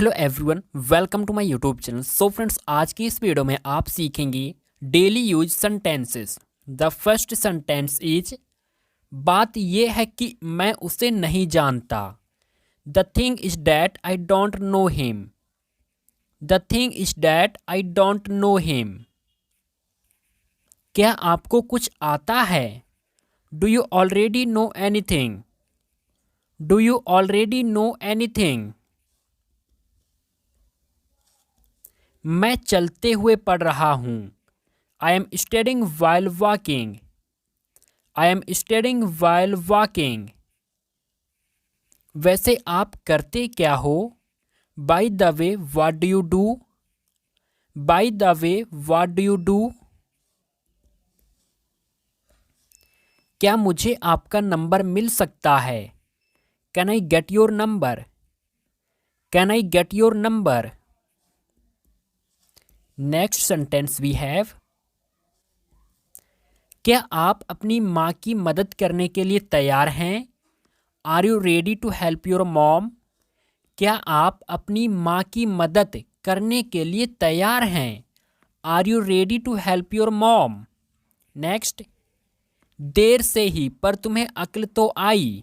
Hello everyone, welcome to my YouTube channel. So friends, आज की इस वीडियो में आप सीखेंगे daily use sentences. The first sentence is, बात यह है कि मैं उसे नहीं जानता। The thing is that I don't know him. The thing is that I don't know him. क्या आपको कुछ आता है? Do you already know anything? Do you already know anything. मैं चलते हुए पढ़ रहा हूँ। I am studying while walking. I am studying while walking. वैसे आप करते क्या हो? By the way what do you do? By the way what do you do. क्या मुझे आपका नंबर मिल सकता है? Can I get your number? Can I get your number. Next sentence we have, क्या आप अपनी माँ की मदद करने के लिए तैयार हैं? Are you ready to help your mom? क्या आप अपनी माँ की मदद करने के लिए तैयार हैं? Are you ready to help your mom. Next, देर से ही पर तुम्हें अक्ल तो आई।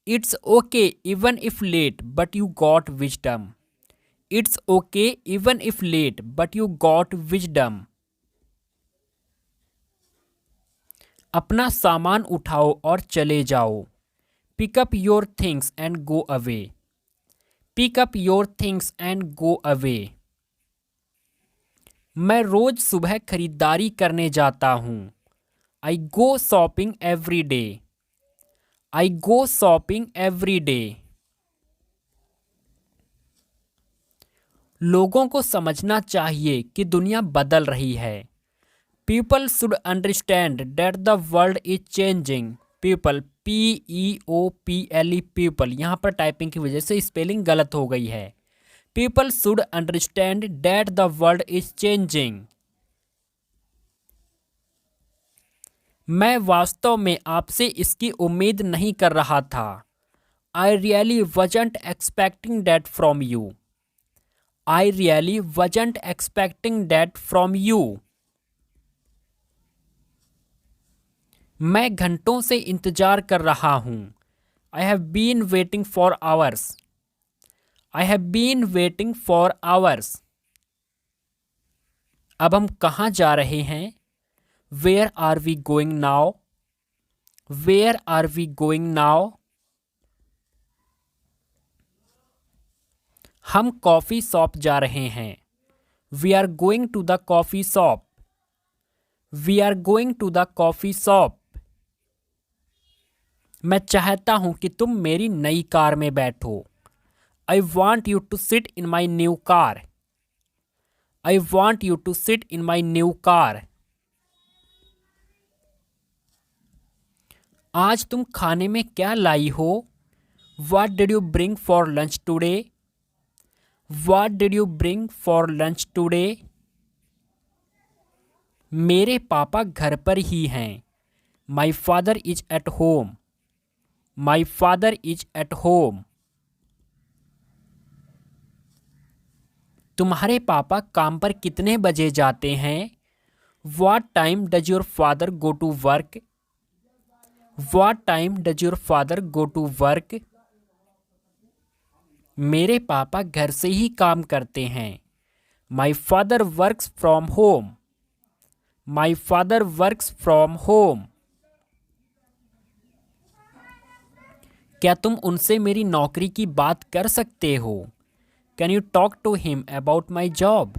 It's okay even if late but you got wisdom. It's okay even if late but you got wisdom. अपना सामान उठाओ और चले जाओ। Pick up your things and go away. Pick up your things and go away. मैं रोज सुबह खरीदारी करने जाता हूँ। I go shopping every day. I go shopping every day. लोगों को समझना चाहिए कि दुनिया बदल रही है। People should understand that the world is changing. People, PEOPLE, people, यहाँ पर टाइपिंग की वजह से स्पेलिंग गलत हो गई है। People should understand that the world is changing. मैं वास्तव में आपसे इसकी उम्मीद नहीं कर रहा था। I really wasn't expecting that from you. I really wasn't expecting that from you. मैं घंटों से इंतजार कर रहा हूँ। I have been waiting for hours. I have been waiting for hours. अब हम कहाँ जा रहे हैं? Where are we going now? Where are we going now. हम कॉफ़ी शॉप जा रहे हैं। We are going to the coffee shop. We are going to the coffee shop. मैं चाहता हूं कि तुम मेरी नई कार में बैठो। I want you to sit in my new car. I want you to sit in my new car. आज तुम खाने में क्या लाई हो? What did you bring for lunch today? What did you bring for lunch today? मेरे पापा घर पर ही हैं। My father is at home. My father is at home. तुम्हारे पापा काम पर कितने बजे जाते हैं? What time does your father go to work? What time does your father go to work? मेरे पापा घर से ही काम करते हैं। My father works from home. My father works from home. क्या तुम उनसे मेरी नौकरी की बात कर सकते हो? Can you talk to him about my job?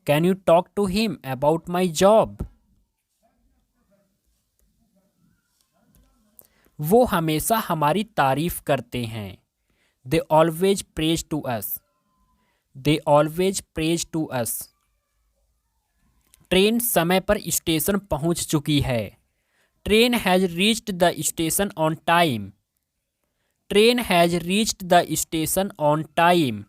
Can you talk to him about my job? वो हमेशा हमारी तारीफ करते हैं। They always praise to us. They always praise to us. Train समय पर स्टेशन पहुंच चुकी है। Train has reached the station on time. Train has reached the station on time.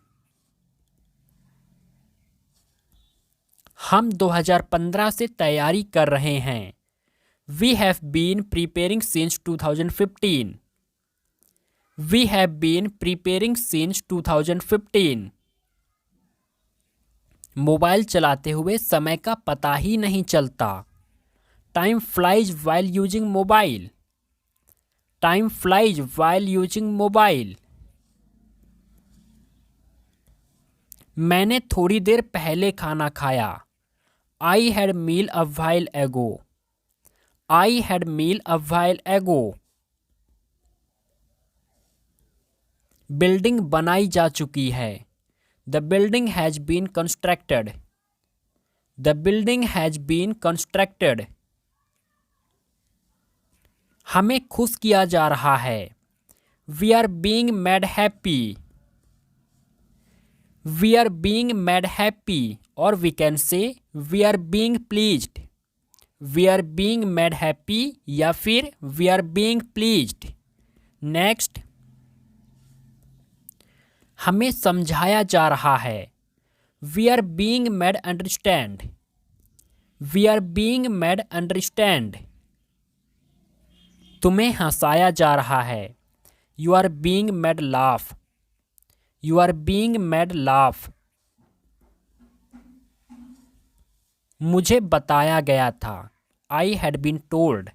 हम 2015 से तैयारी कर रहे हैं। We have been preparing since 2015। We have been preparing since 2015. Mobile चलाते हुए समय का पता ही नहीं चलता. Time flies while using mobile. Time flies while using mobile. मैंने थोड़ी देर पहले खाना खाया. I had meal a while ago. I had meal a while ago. Building बनाई जा चुकी है. The building has been constructed. The building has been constructed. हमें खुश किया जा रहा है. We are being made happy. We are being made happy. Or we can say we are being pleased. We are being made happy या फिर we are being pleased. Next. हमें समझाया जा रहा है. We are being made understand. We are being made understand. तुम्हें हंसाया जा रहा है. You are being made laugh. You are being made laugh. मुझे बताया गया था. I had been told.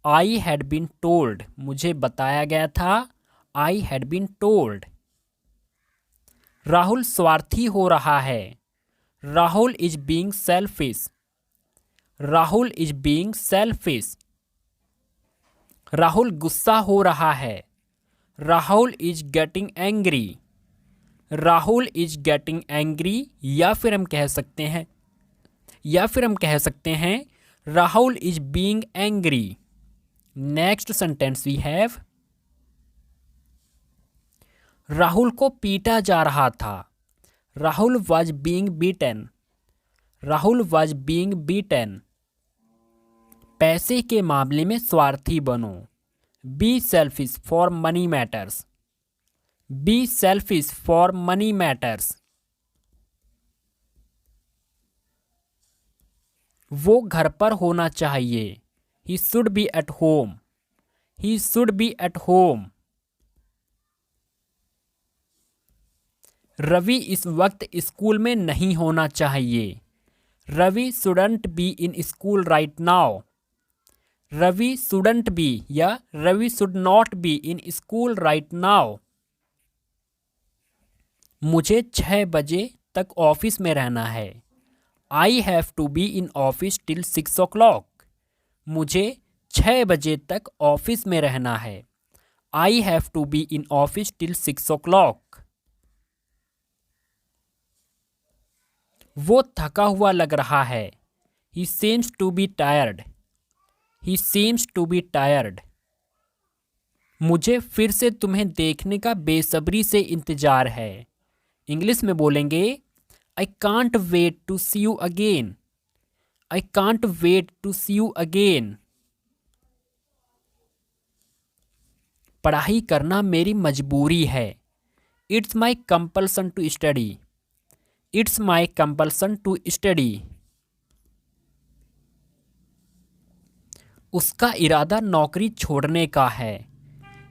I had been told. मुझे बताया गया था. I had been told. Rahul स्वार्थी हो रहा है. Rahul is being selfish. Rahul is being selfish. Rahul गुस्सा हो रहा है. Rahul is getting angry. Rahul is getting angry या फिर हम कह सकते हैं Rahul is being angry. Next sentence we have. Rahul को पीटा जा रहा था. Rahul was being beaten. Rahul was being beaten. पैसे के मामले में स्वार्थी बनो. Be selfish for money matters. Be selfish for money matters. वो घर पर होना चाहिए. He should be at home. He should be at home. Ravi इस वक्त स्कूल में नहीं होना चाहिए. Ravi shouldn't be in school right now. Ravi shouldn't be या Ravi should not be in school right now. मुझे 6 बजे तक ऑफिस में रहना है. I have to be in office till 6 o'clock. मुझे 6 बजे तक ऑफिस में रहना है. I have to be in office till 6 o'clock. वो थका हुआ लग रहा है. He seems to be tired. He seems to be tired. मुझे फिर से तुम्हें देखने का बेसब्री से इंतजार है. इंग्लिश में बोलेंगे I can't wait to see you again. I can't wait to see you again. पढ़ाई करना मेरी मजबूरी है. It's my compulsion to study. It's my compulsion to study. उसका इरादा नौकरी छोड़ने का है.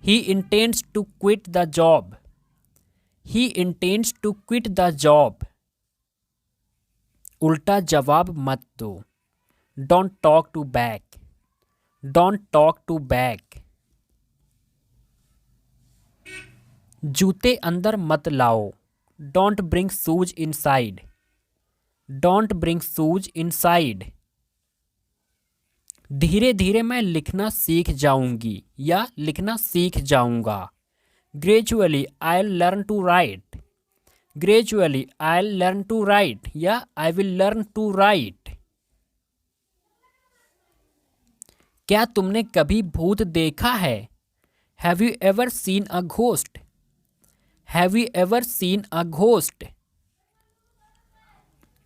He intends to quit the job. He intends to quit the job. उल्टा जवाब मत दो. Don't talk to back. Don't talk to back. जूते अंदर मत लाओ. Don't bring shoes inside. Don't bring shoes inside. धीरे धीरे मैं लिखना सीख जाऊंगी या लिखना सीख जाऊंगा. Gradually I'll learn to write. Gradually I'll learn to write या I will learn to write. क्या तुमने कभी भूत देखा है? Have you ever seen a ghost? Have you ever seen a ghost?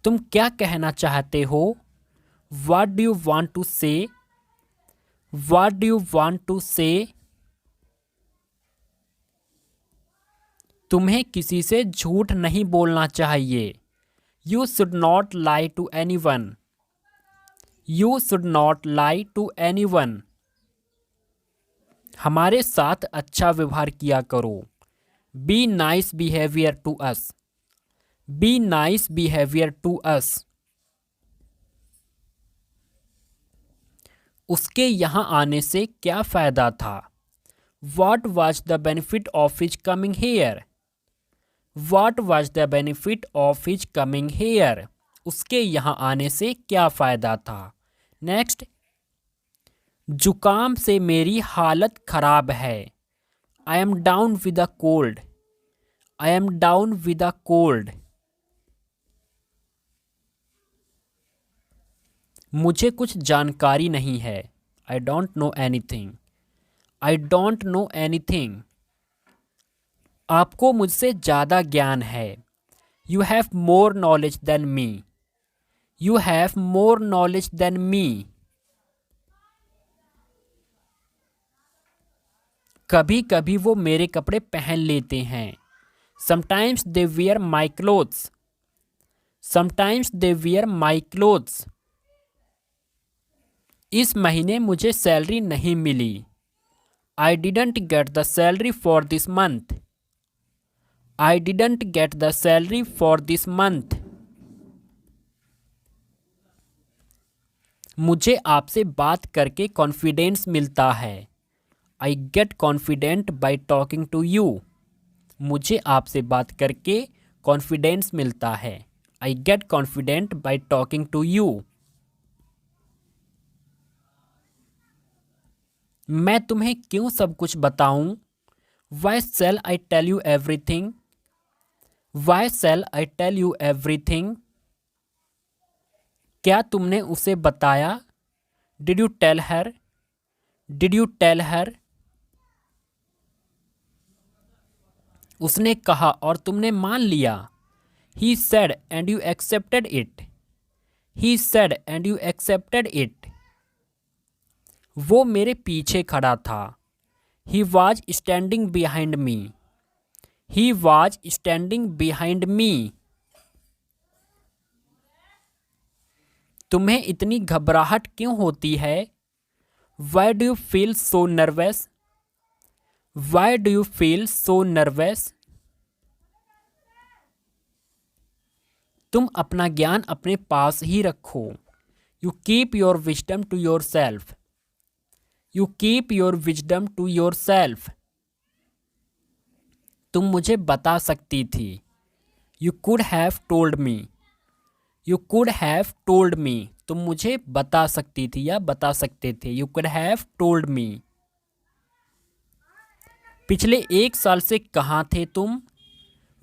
तुम क्या कहना चाहते हो? What do you want to say? What do you want to say? तुम्हें किसी से झूठ नहीं बोलना चाहिए. You should not lie to anyone. You should not lie to anyone. हमारे साथ अच्छा व्यवहार किया करो। Be nice behaviour to us. Be nice behaviour to us. उसके यहाँ आने से क्या फ़ायदा था? What was the benefit of his coming here? What was the benefit of his coming here? उसके यहाँ आने से क्या फ़ायदा था? नेक्स्ट, जुकाम से मेरी हालत खराब है। I am down with a cold. I am down with a cold. मुझे कुछ जानकारी नहीं है। आई don't know anything. I don't know anything. आपको मुझसे ज़्यादा ज्ञान है। You have more knowledge than me. You have more knowledge than me. कभी कभी वो मेरे कपड़े पहन लेते हैं। Sometimes they wear my clothes. Sometimes they wear my clothes. इस महीने मुझे सैलरी नहीं मिली। आई didn't get the salary for this month. I didn't get the salary for this month. मुझे आपसे बात करके कॉन्फिडेंस मिलता है। I get confident by talking to you. मुझे आपसे बात करके कॉन्फिडेंस मिलता है। I get confident by talking to you. मैं तुम्हें क्यों सब कुछ बताऊं? Why shall I tell you everything? Why shall I tell you everything? क्या तुमने उसे बताया? Did you tell her? Did you tell her? उसने कहा और तुमने मान लिया। He said and you accepted it. He said and you accepted it. वो मेरे पीछे खड़ा था। He was standing behind me. He was standing behind me. तुम्हें इतनी घबराहट क्यों होती है? Why do you feel so nervous? Why do you feel so nervous? तुम अपना ज्ञान अपने पास ही रखो। You keep your wisdom to yourself. You keep your wisdom to yourself. तुम मुझे बता सकती थी। You could have told me. You could have told me. तुम मुझे बता सकती थी या बता सकते थे। You could have told me. पिछले 1 साल से कहाँ थे तुम?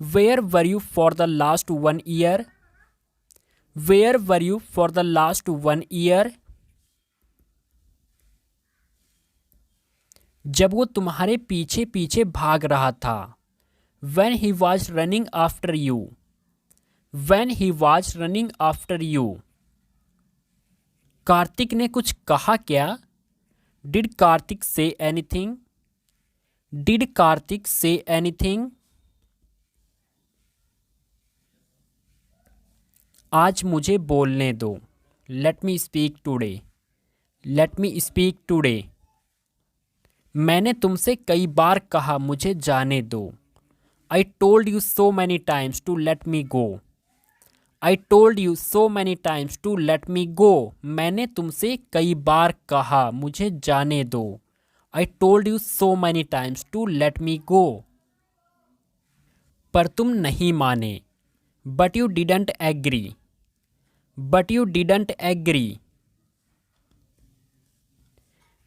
Where were you for the last 1 year? Where were you for the last 1 year? जब वो तुम्हारे पीछे पीछे भाग रहा था। When he was running after you. When he was running after you. Kartik ने कुछ कहा क्या? Did Kartik say anything? Did Kartik say anything? आज मुझे बोलने दो। Let me speak today. Let me speak today. मैंने तुमसे कई बार कहा मुझे जाने दो। I told you so many times to let me go. I told you so many times to let me go. मैंने तुमसे कई बार कहा मुझे जाने दो। I told you so many times to let me go. पर तुम नहीं माने। But you didn't agree. But you didn't agree.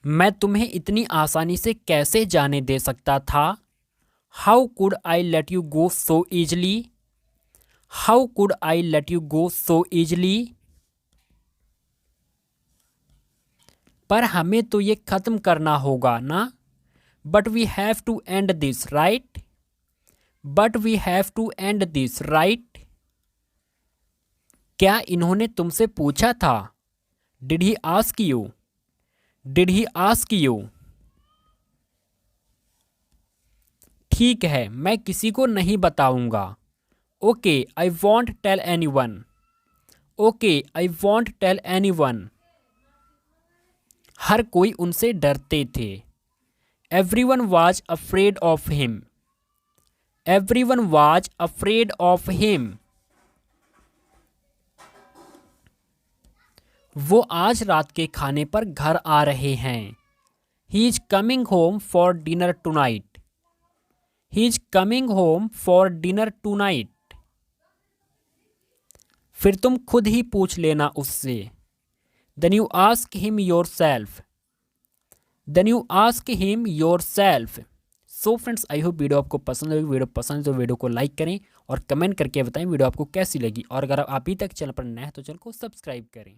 मैं तुम्हें इतनी आसानी से कैसे जाने दे सकता था? How could I let you go so easily? How could I let you go so easily? पर हमें तो ये खत्म करना होगा ना? But we have to end this, right? But we have to end this, right? क्या इन्होंने तुमसे पूछा था? Did he ask you? Did he ask you? ठीक है, मैं किसी को नहीं बताऊंगा। Okay, I won't tell anyone. Okay, I won't tell anyone. हर कोई उनसे डरते थे। Everyone was afraid of him. Everyone was afraid of him. वो आज रात के खाने पर घर आ रहे हैं। He is coming home for dinner tonight. He is coming home for dinner tonight. फिर तुम खुद ही पूछ लेना उससे। Then you ask him yourself. Then you ask him yourself. So friends, I hope video आपको पसंद होगी। वीडियो पसंद है तो वीडियो को लाइक करें और कमेंट करके बताएं वीडियो आपको कैसी लगी। और अगर आप अभी तक चैनल पर नए हैं तो चैनल को सब्सक्राइब करें।